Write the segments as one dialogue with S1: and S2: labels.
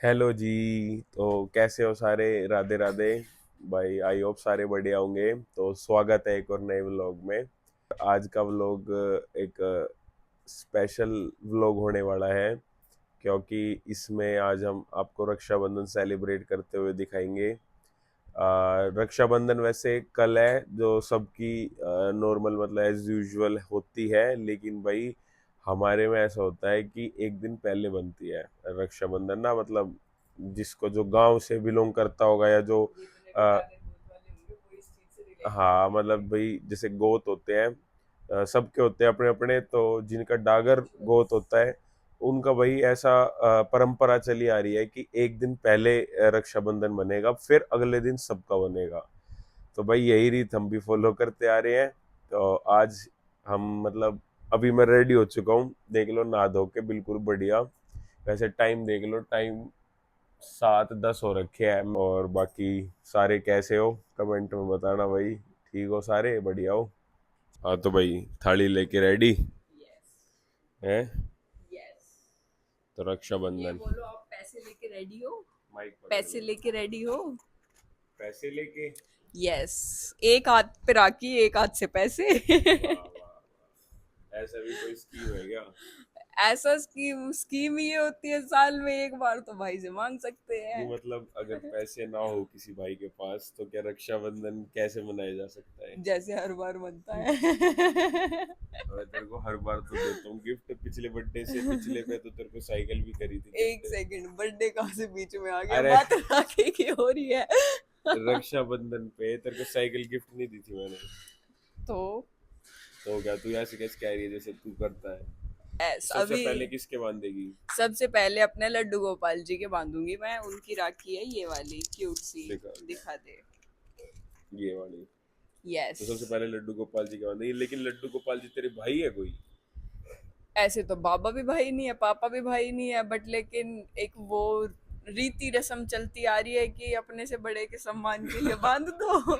S1: Hello जी। तो कैसे हो सारे? राधे राधे भाई। आई होप सारे बढ़िया होंगे। तो स्वागत है एक और नए व्लॉग में। आज का व्लॉग एक स्पेशल व्लॉग होने वाला है, क्योंकि इसमें आज हम आपको रक्षाबंधन सेलिब्रेट करते हुए दिखाएंगे। रक्षाबंधन वैसे कल है, जो सबकी नॉर्मल मतलब एज यूजुअल होती है, लेकिन भाई हमारे में ऐसा होता है कि एक दिन पहले बनती है रक्षाबंधन ना। मतलब जिसको जो गांव से बिलोंग करता होगा या जो आ, हाँ मतलब भाई जैसे गोत होते हैं, सबके होते हैं अपने अपने। तो जिनका डागर गोत होता है उनका भाई ऐसा परंपरा चली आ रही है कि एक दिन पहले रक्षाबंधन बनेगा, फिर अगले दिन सबका बनेगा। तो भाई यही रीत हम भी फॉलो करते आ रहे हैं। तो आज हम मतलब अभी मैं रेडी हो चुका हूँ, देख लो, नहा धो के बिल्कुल बढ़िया। वैसे टाइम देख लो, टाइम 7:10 हो रखे हैं। और बाकी सारे कैसे हो कमेंट में बताना भाई। ठीक हो सारे? बढ़िया हो? हाँ तो भाई थाली लेके रेडी है। तो
S2: ये
S1: रक्षाबंधन
S2: बोलो, आप पैसे लेके रेडी हो?
S1: माइक पकड़
S2: पैसे
S1: लो।
S2: लेके रेडी हो?
S1: पैसे लेके।
S2: यस। एक हाथ पे राखी, एक हाथ से पैसे।
S1: वाह वाह वाह, ऐसा भी कोई स्कीम है क्या?
S2: ऐसा स्कीम स्कीम ये होती है, साल में एक बार तो भाई से मांग सकते
S1: नहीं
S2: हैं।
S1: मतलब अगर पैसे ना हो किसी भाई के पास तो क्या रक्षाबंधन कैसे मनाया जा सकता है?
S2: जैसे हर बार बनता है।
S1: मैं तेरे को हर बार तो देता हूँ गिफ्ट। पिछले बर्थडे से पिछले पे तो तेरे को साइकिल भी करी थी
S2: एक
S1: गिफ्ट।
S2: सेकंड, बर्थडे कहाँ से बीच में आ गया?
S1: अरे
S2: बात राखी की हो रही है।
S1: रक्षाबंधन पे तेरे को साइकिल गिफ्ट नहीं दी थी मैंने?
S2: तो
S1: तो क्या तू ऐसे कैसे कह रही है जैसे तू करता है? तो
S2: एस
S1: सबसे
S2: अभी
S1: पहले किसके बांधेगी?
S2: सबसे पहले अपने लड्डू गोपाल जी के बांधूंगी मैं। उनकी राखी है ये वाली क्यूट सी।
S1: दिखा।
S2: दिखा दे।
S1: ये वाली।
S2: यस।
S1: तो सबसे पहले लड्डू गोपाल जी के बांधेगी, लेकिन लड्डू गोपाल जी तेरे भाई है कोई?
S2: ऐसे तो बाबा भी भाई नहीं है, पापा भी भाई नहीं है, बट लेकिन एक वो रीति रस्म चलती आ रही है कि अपने से बड़े के सम्मान के लिए बांध दो।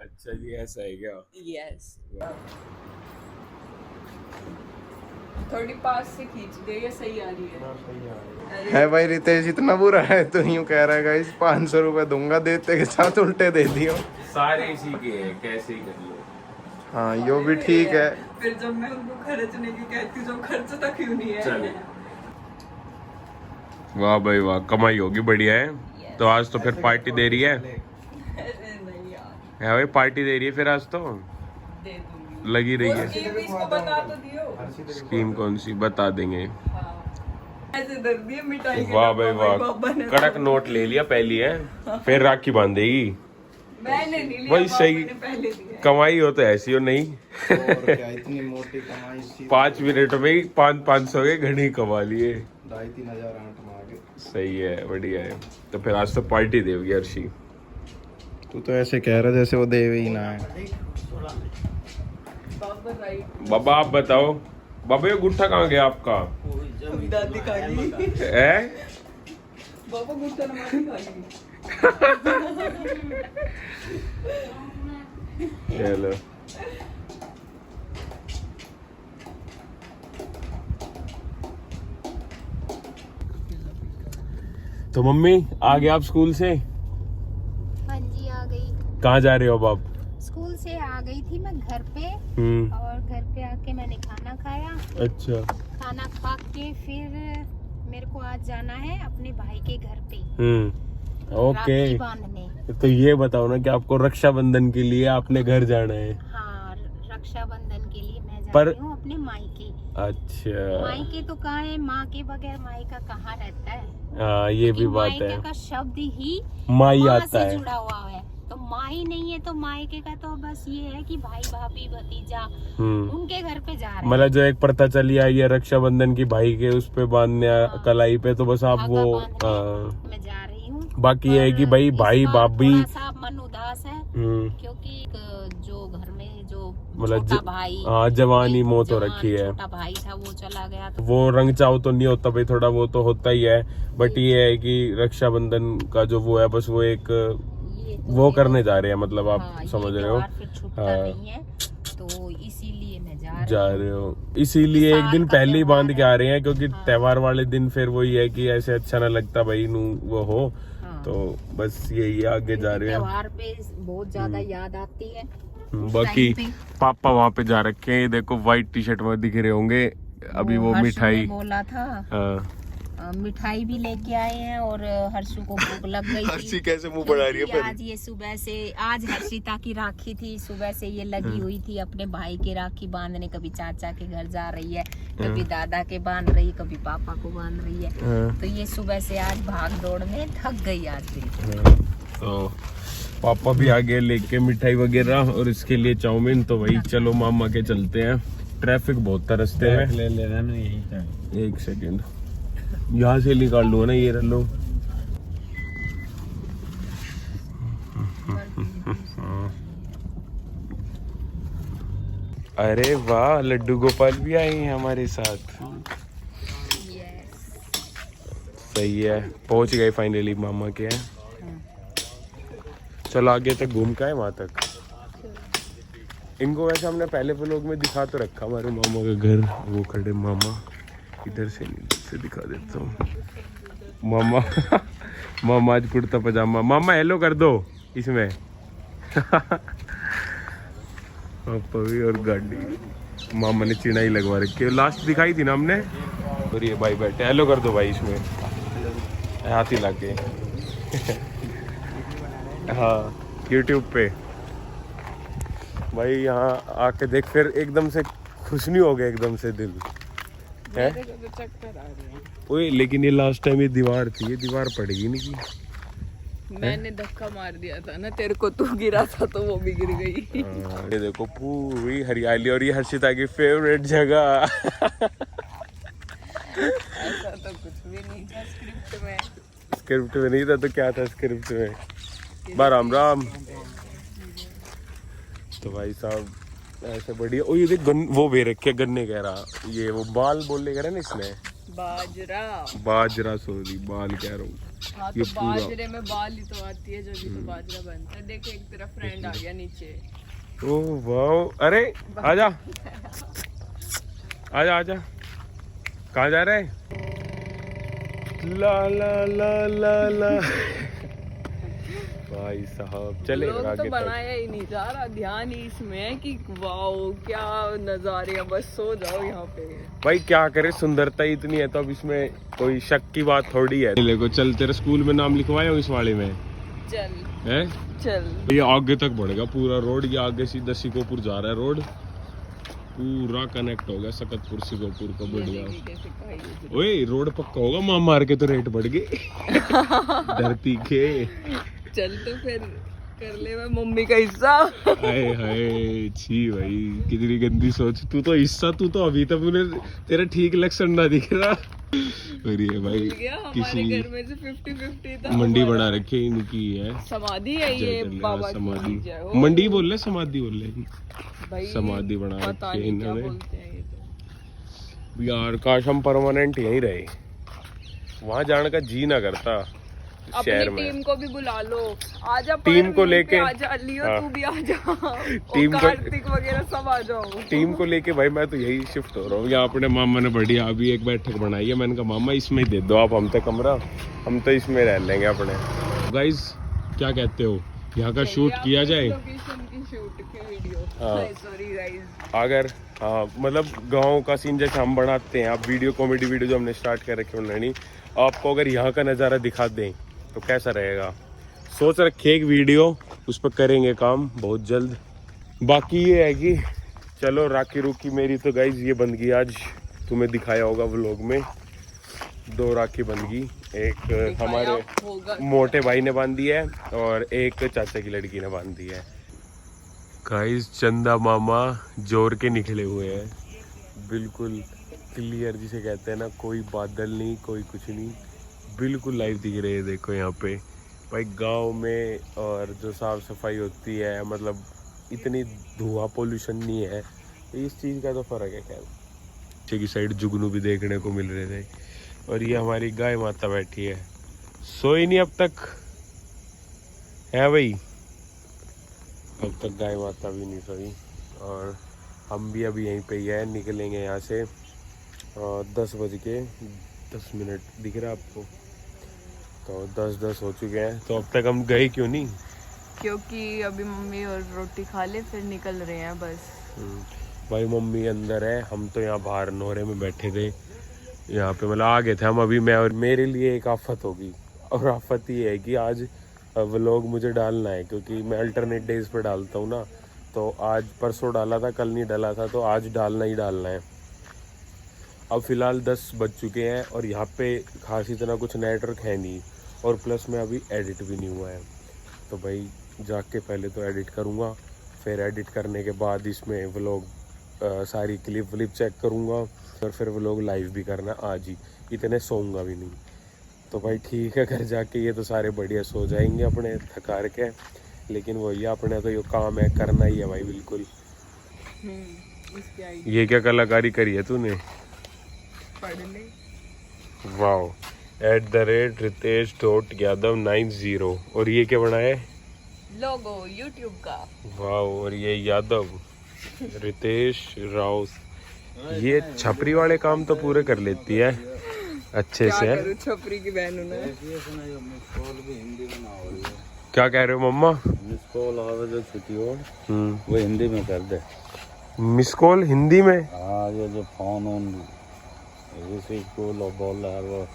S1: अच्छा जी, ऐसा है क्या?
S2: यस। थोड़ी पास से खींच दे, ये सही आ रही है।
S3: है
S2: अरे
S3: भाई रितेश, इतना बुरा है तो यूं कह रहा है गाइस 500 रुपए दूंगा, देते के साथ उल्टे दे दियो।
S1: सारे इसी के हैं, कैसे ही कर लो।
S3: हाँ यो भी
S2: अरे
S3: ठीक है।
S2: फिर जब मैं उनको खर्चने की कहती हूँ, जो खर्च तक क्यों नहीं है।
S1: चल। वाह भाई वाह, कमाई होगी बढ़िया है।
S2: Yes.
S1: तो आज तो फिर पार्टी दे रही है?
S2: अरे नहीं यार,
S1: है भाई, पार्टी दे रही है फिर आज तो।
S2: दे दूंगी।
S1: लगी रही
S2: वो
S1: है।
S2: स्कीम भी इसको बता तो दियो।
S1: स्कीम कौन सी बता देंगे।
S2: हाँ। ऐसे दर दिए मिठाई के
S1: वाह
S2: डब्बा
S1: भाई
S2: भाई
S1: वाह,
S2: बाबा ने।
S1: कड़क नोट ले लिया पहली है, फिर राखी बांधेगी।
S2: मैंने नहीं लिया,
S1: वही
S2: बाबा
S1: सही।
S2: ने पहले दिया है।
S1: कमाई हो तो ऐसी हो नहीं।
S3: और क्या इतनी मोटी कमाई थी।
S1: 5 मिनट में ही 500 के घड़ी कमा लिए।
S3: 2,500 आंट मांगे।
S1: सही है, बढ़िया है। तो फिर आज तो पार्टी देगी अर्शी।
S3: तू तो ऐसे कह रहा जैसे वो देवे ही ना है।
S2: बाबा राइट।
S1: बाबा आप बताओ, बाबा ये गुट्ठा कहाँ गया आपका?
S2: दादी खागी।
S1: है?
S2: बाबा गुस्सा नमाज़ी खागी।
S1: चलो। तो मम्मी आ गए आप स्कूल से?
S4: हाँ जी आ गई।
S1: कहाँ जा रहे हो अब आप?
S4: स्कूल से आ गई थी मैं घर पे,
S1: हम्म।
S4: और घर पे आके मैंने खाना खाया।
S1: अच्छा।
S4: खाना खा के फिर मेरे को आज जाना है अपने भाई के घर पे
S1: ओके।
S4: राखी बांधने।
S1: तो ये बताओ ना कि आपको रक्षाबंधन के लिए आपने घर जाना है?
S4: हाँ, रक्षाबंधन के लिए मैं जा
S1: पर-
S4: रही हूँ अपने मायके।
S1: अच्छा।
S4: मायके तो कहाँ है, माँ के बगैर मायका कहाँ रहता है।
S1: हाँ ये भी बात
S4: मायके
S1: है।
S4: का शब्द ही
S1: माई
S4: माँ
S1: आता
S4: से
S1: है।
S4: जुड़ा हुआ है। तो माई नहीं है तो मायके का तो बस ये है कि भाई भाभी भतीजा उनके घर पे जा रहे हैं।
S1: मतलब जो एक प्रथा चली आई है रक्षाबंधन की, भाई के उस पे बांधने
S4: हाँ।
S1: कलाई पे, तो बस आप
S4: धागा
S1: वो
S4: बांधने मैं जा रही हूँ।
S1: बाकी ये है कि भाई
S4: इस
S1: भाई
S4: बार
S1: भाभी।
S4: थोड़ा सा मन उदास है
S1: हम्म।
S4: क्योंकि जो घर में जो
S1: मतलब
S4: छोटा भाई,
S1: हाँ जवानी मौत हो
S4: जवान
S1: रखी है।
S4: छोटा भाई था वो चला गया। तो
S1: वो रंग चाव तो नहीं होता भाई, थोड़ा वो तो होता ही है। बट ये है कि रक्षाबंधन का जो वो है, बस वो एक
S4: ये तो
S1: वो
S4: मेरा-
S1: करने जा रहे हैं, मतलब आप
S4: हाँ,
S1: समझ
S4: ये
S1: रहे हो।
S4: त्योहार फिर छूटता
S1: हाँ।
S4: नहीं है, तो इसीलिए मैं जा
S1: जा रहे हो, इसीलिए एक
S4: साल
S1: दिन
S4: का
S1: पहले ही बांध के
S4: त्योहार
S1: आ रहे हैं, क्योंकि
S4: हाँ।
S1: त्योहार वाले दिन फिर वही है कि ऐसे अच्छा ना लगता भाई नू वो हो,
S4: हाँ।
S1: तो बस यही आगे जा रहे हैं।
S4: त्योहार पे बहुत ज्यादा याद आती है। उस
S1: बाकी
S4: टाइम पे
S1: पापा वहाँ पे जा रखे हैं, देखो व्हाइट टी शर्ट में दिख रहे होंगे, अभी वो
S4: हर्षु
S1: मिठाई।
S4: ने बोला था
S1: हाँ
S4: मिठाई भी लेके आए हैं और हर्षु को भूख लग गई
S3: हर्षी
S4: थी
S3: कैसे मुंह बढ़ा रही है
S4: क्योंकि
S3: पर
S4: आज ये सुबह से आज हर्षिता की राखी थी, सुबह से ये लगी हुई थी अपने भाई के राखी बांधने, कभी चाचा के घर जा रही है, कभी दादा के बांध रही है, कभी पापा को बांध रही है।
S1: हाँ।
S4: तो ये सुबह से आज भाग दौड़ में थक गई आज बिल्कुल।
S1: हाँ, तो पापा भी आगे लेके मिठाई वगैरह और इसके लिए चाउमीन, तो वही चलो मामा के चलते हैं, ट्रैफिक बहुत था रास्ते में।
S5: ले लेना ना यही था।
S1: एक सेकेंड यहाँ से निकाल लूँ ना, ये रख लो। अरे वाह, लड्डू गोपाल भी आए हैं हमारे साथ। सही है, पहुंच गए फाइनली मामा के हैं। चलो आगे तक घूम का है वहां तक। इनको वैसे हमने पहले व्लॉग में दिखा तो रखा हमारे मामा का घर, वो खड़े मामा, इधर से नहीं से दिखा देता हूँ। मामा मामा आज कुर्ता पजामा, मामा हेलो कर दो इसमें। पापा भी और गाड़ी, मामा ने चिनाई लगवा रखी है, लास्ट दिखाई थी ना हमने। और ये भाई बैठे, हेलो कर दो भाई इसमें, हाथ ही लाके। हाँ यूट्यूब पे भाई, यहाँ आके देख, फिर एकदम से खुश नहीं हो गया, एकदम से दिल है। ओए लेकिन ये लास्ट टाइम ये दीवार थी, ये दीवार पड़ेगी नहीं की।
S2: मैंने धक्का मार दिया था ना तेरे को, तू गिरा था तो वो भी गिर गई।
S1: ये देखो पूरी हरियाली, और ये हर्षिता की फेवरेट जगह।
S2: ऐसा तो कुछ भी नहीं था स्क्रिप्ट में।
S1: स्क्रिप्ट में नहीं था तो क्या था स्क्रिप्ट में? बा राम राम। तो भाई साहब ऐसे बढ़िया। ओ ये देख वो बे रखे गन्ने कह रहा, ये वो बाल बोलने कह रहा ना इसने,
S2: बाजरा।
S1: बाजरा, सॉरी बाल कह रहा हूँ।
S2: हाँ
S1: ये
S2: तो
S1: पूरा-
S2: बाजरे में बाल ही तो आती है, जब भी तो बाजरा बनता है। देख एक तेरा फ्रेंड आ गया नीचे।
S1: ओह वाह, अरे आजा आजा आजा, कहाँ जा रहे हैं? ला ला ला ला ला। भाई साहब चले
S2: लोग तो
S1: आगे तक।
S2: बनाया ही नहीं जा रहा, ध्यान ही इसमें है कि वाओ क्या नजारे हैं, बस सो जाओ यहाँ पे।
S1: भाई क्या करे, सुंदरता ही इतनी है तो अब इसमें कोई शक की बात थोड़ी है। देखो चल, तेरे स्कूल में नाम लिखवाया हूँ इस वाले में
S2: चल
S1: है।
S2: चल
S1: ये आगे तक बढ़ेगा पूरा रोड, ये आगे सीधा सिकोपुर जा रहा है रोड, पूरा कनेक्ट हो गया सकतपुर सिकोपुर का, बढ़िया।
S2: कैसे खाई
S1: ओए रोड पक्का होगा, मार मार के तो रेट बढ़ गए। धरती के।
S2: चल तो फिर कर ले मैं मम्मी का हिस्सा।
S1: हाय हाय छी भाई, कितनी गंदी सोच। तू तो हिस्सा, तू तो अभी तक उन्हें तेरा ठीक लक्षण ना दिख रहा। और ये भाई
S2: भूल गया हमारे
S1: किसी
S2: घर में से 50-50 था।
S1: मंडी
S2: हमारा।
S1: बना रखी है, इनकी है
S2: समाधि है ये
S1: जय
S2: बाबा की।
S1: समाधि।
S2: जय हो।
S1: मंडी बोल रहे, समाधि बोल रहे,
S2: भाई
S1: समाधि बना
S2: पता
S1: रखी है
S2: नहीं क्या
S1: इन्होंने।
S2: बोलते हैं ये तो।
S1: यार काश हम परमानेंट यहीं रहे, वहां जाने का जी ना करता शहर
S2: अपनी
S1: में।
S2: टीम को भी बुला लो, आजा
S1: टीम को
S2: पर
S1: लेके-
S2: आजा लियो,
S1: हाँ।
S2: तू भी आजा।
S1: टीम को-
S2: कार्तिक वगैरह सब आ जाओ।
S1: टीम को लेके भाई मैं तो यही शिफ्ट हो रहा हूँ। यहाँ अपने मामा ने बढ़िया अभी एक बैठक बनाई है, मैंने कहा मामा इसमें ही दे दो आप हम तक कमरा, हम तो इसमें रह लेंगे अपने। गाइस क्या कहते हो, यहाँ का शूट किया जाए?
S2: लोकेशन की शूट की वीडियो।
S1: हाँ।
S2: Sorry guys.
S1: अगर हाँ मतलब गांव का सीन जैसे हम बनाते हैं, आप वीडियो कॉमेडी वीडियो जो हमने स्टार्ट कर रखे ऑलरेडी, आपको अगर यहाँ का नज़ारा दिखा दें तो कैसा रहेगा? सोच रखे एक वीडियो, उस पर करेंगे काम बहुत जल्द। बाकी ये है कि चलो राखी रूखी मेरी तो गाइज ये बन गई आज, तुम्हें दिखाया होगा व्लॉग में। 2 राखी बन गई, एक हमारे
S2: होगा।
S1: मोटे भाई ने बांधी है और एक चाचा की लड़की ने बांधी है। गाइस चंदा मामा जोर के निकले हुए हैं, बिल्कुल क्लियर जिसे कहते हैं ना, कोई बादल नहीं कोई कुछ नहीं, बिल्कुल लाइव दिख रहे हैं। देखो यहाँ पे भाई गांव में और जो साफ सफाई होती है, मतलब इतनी धुआं पोल्यूशन नहीं है, तो इस चीज़ का तो फ़र्क है। खैर पीछे की साइड जुगनू भी देखने को मिल रहे थे, और ये हमारी गाय माता बैठी है, सोई नहीं अब तक है भाई, अब तक गाय माता भी नहीं सोई। और हम भी अभी यहीं पे ही है, निकलेंगे यहाँ से 10:10 दिख रहा है आपको? तो 10:10 हो चुके हैं, तो अब तक हम गए क्यों नहीं?
S2: क्योंकि अभी मम्मी और रोटी खा ले फिर निकल रहे हैं बस।
S1: भाई मम्मी अंदर है, हम तो यहाँ बाहर नोरे में बैठे थे, यहाँ पे मतलब आ गए थे हम अभी। मैं और मेरे लिए एक आफत होगी, और आफत ये है कि आज व्लॉग मुझे डालना है, क्योंकि मैं अल्टरनेट डेज पर डालता हूँ ना। तो आज परसों डाला था, कल नहीं डाला था, तो आज डालना ही डालना है। अब फ़िलहाल 10 बज चुके हैं और यहाँ पे खास इतना कुछ नेटवर्क है नहीं, और प्लस में अभी एडिट भी नहीं हुआ है। तो भाई जाके पहले तो एडिट करूँगा, फिर एडिट करने के बाद इसमें व्लॉग सारी क्लिप चेक करूँगा, और फिर व्लॉग लाइव भी करना आज ही, इतने सोऊंगा भी नहीं। तो भाई ठीक है, घर जाके ये तो सारे बढ़िया सो जाएंगे अपने थकार के, लेकिन वही अपने तो ये काम है, करना ही है भाई बिल्कुल। ये क्या कलाकारी करी है तूने?
S2: पढ़ ले।
S1: Wow, @Ritesh.Yadav90। और ये क्या बना है?
S2: लोगो यूट्यूब का।
S1: वाओ, और ये यादव रितेश राव। ये छपरी वाले काम तो पूरे कर लेती है अच्छे से है।
S2: छपरी की बहन हूं ना।
S1: क्या कह रहे हो मम्मा?
S5: मिस कॉल आवे जो छुट्टी हो वो हिंदी में कर दे।
S1: मिस कॉल हिंदी में?
S5: हाँ, ये जो फोन ऑन रिसीव कॉल और बोल रहा है वो।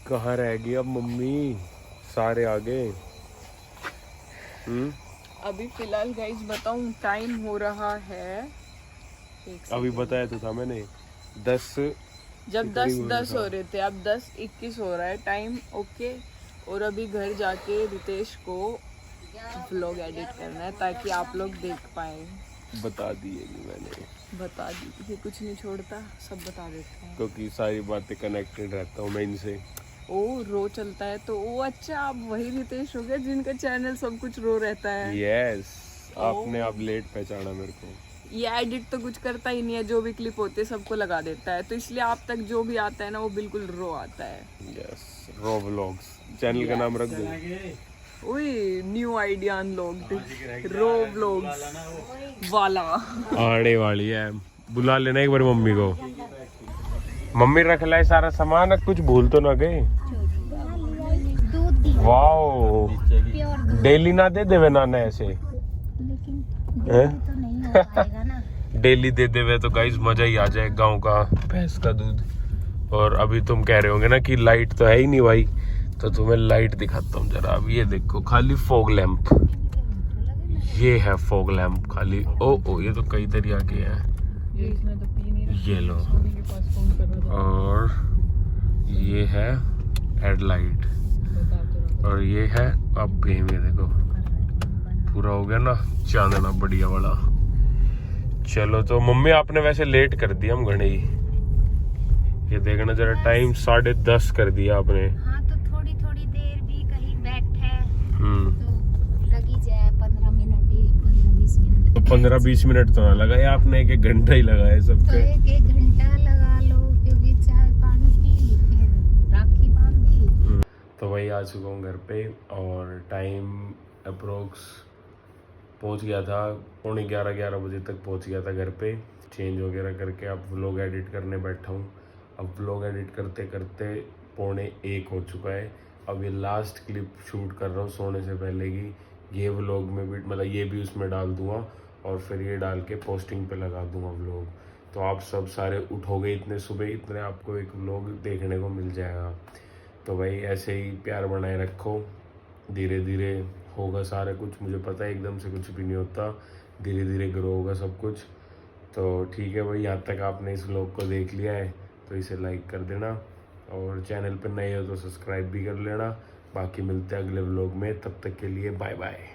S1: कहाँ रह गई अब मम्मी? सारे आ गए।
S2: अभी फिलहाल गाइस बताऊं, टाइम हो रहा है
S1: अभी बताया तो था मैंने 10।
S2: जब 10:10 हो रहे थे, अब 10:21 हो रहा है टाइम। ओके, और अभी घर जाके रितेश को व्लॉग एडिट करना है ताकि आप लोग देख पाए।
S1: बता दिए मैंने,
S2: बता दी, ये कुछ नहीं छोड़ता, सब बता देता है।
S1: क्योंकि सारी बातें कनेक्टेड रहता हूँ मैं इनसे।
S2: ओ रो चलता है तो ओ अच्छा, आप वही रितेश हो गए जिनका चैनल सब कुछ रो रहता है।
S1: यस, आपने अब लेट पहचाना मेरे को।
S2: ये एडिट तो कुछ करता ही नहीं है, जो भी क्लिप होते है सबको लगा देता है, तो इसलिए आप तक जो भी आता है ना वो बिल्कुल रो आता है।
S1: यस, रो व्लॉग्स चैनल का नाम रख दो।
S2: ओए न्यू आइडिया अनलॉक्ड, रो व्लॉग्स वाला
S1: आने वाली है, बुला लेना एक बार मम्मी को। मम्मी रख लाए सारा सामान, कुछ भूल तो ना गए? वाओ, डेली ना दे देवे नाना ऐसे? डेली दे देवे तो गाइस मजा ही आ जाए, गांव का भैंस का दूध। और अभी तुम कह रहे होंगे ना कि लाइट तो है ही नहीं भाई, तो तुम्हें लाइट दिखाता हूँ जरा। अब ये देखो, खाली फॉग लैंप, ये है फॉग लैंप खाली। ओ ये तो कई तरीके के हैं, ये लो। और ये है हेडलाइट, और ये है अब बेम, ये देखो पूरा हो गया ना चांदना बढ़िया वाला। चलो, तो मम्मी आपने वैसे लेट कर दिया हम घने ही, ये देखना जरा टाइम 10:30 कर दिया आपने।
S4: हाँ, तो थोड़ी थोड़ी देर भी कहीं बैठे तो
S1: हम्म,
S4: लगी जाए 15 मिनट, 15-20 मिनट।
S1: तो 15-20 मिनट तो ना लगाया आपने, एक घंटा ही लगाया
S4: तो
S1: सबके।
S4: एक घंटा लगा लो, क्योंकि चाय पानी पी फिर राखी बांधी।
S1: तो वही आ चुका हूँ घर पे, और टाइम अप्रोक्स पहुँच गया था 11:30 बजे तक पहुँच गया था घर पे। चेंज वगैरह करके अब व्लॉग एडिट करने बैठा हूँ। अब व्लॉग एडिट करते करते 12:45 हो चुका है। अब ये लास्ट क्लिप शूट कर रहा हूँ सोने से पहले की। ये व्लॉग में भी मतलब ये भी उसमें डाल दूँगा, और फिर ये डाल के पोस्टिंग पे लगा दूँगा व्लॉग। तो आप सब सारे उठोगे इतने सुबह, इतने आपको एक व्लॉग देखने को मिल जाएगा। तो भाई ऐसे ही प्यार बनाए रखो, धीरे धीरे होगा सारा कुछ। मुझे पता है एकदम से कुछ भी नहीं होता, धीरे धीरे ग्रो होगा सब कुछ। तो ठीक है भाई, यहाँ तक आपने इस व्लॉग को देख लिया है तो इसे लाइक कर देना, और चैनल पर नए हो तो सब्सक्राइब भी कर लेना। बाकी मिलते हैं अगले व्लॉग में, तब तक के लिए बाय बाय।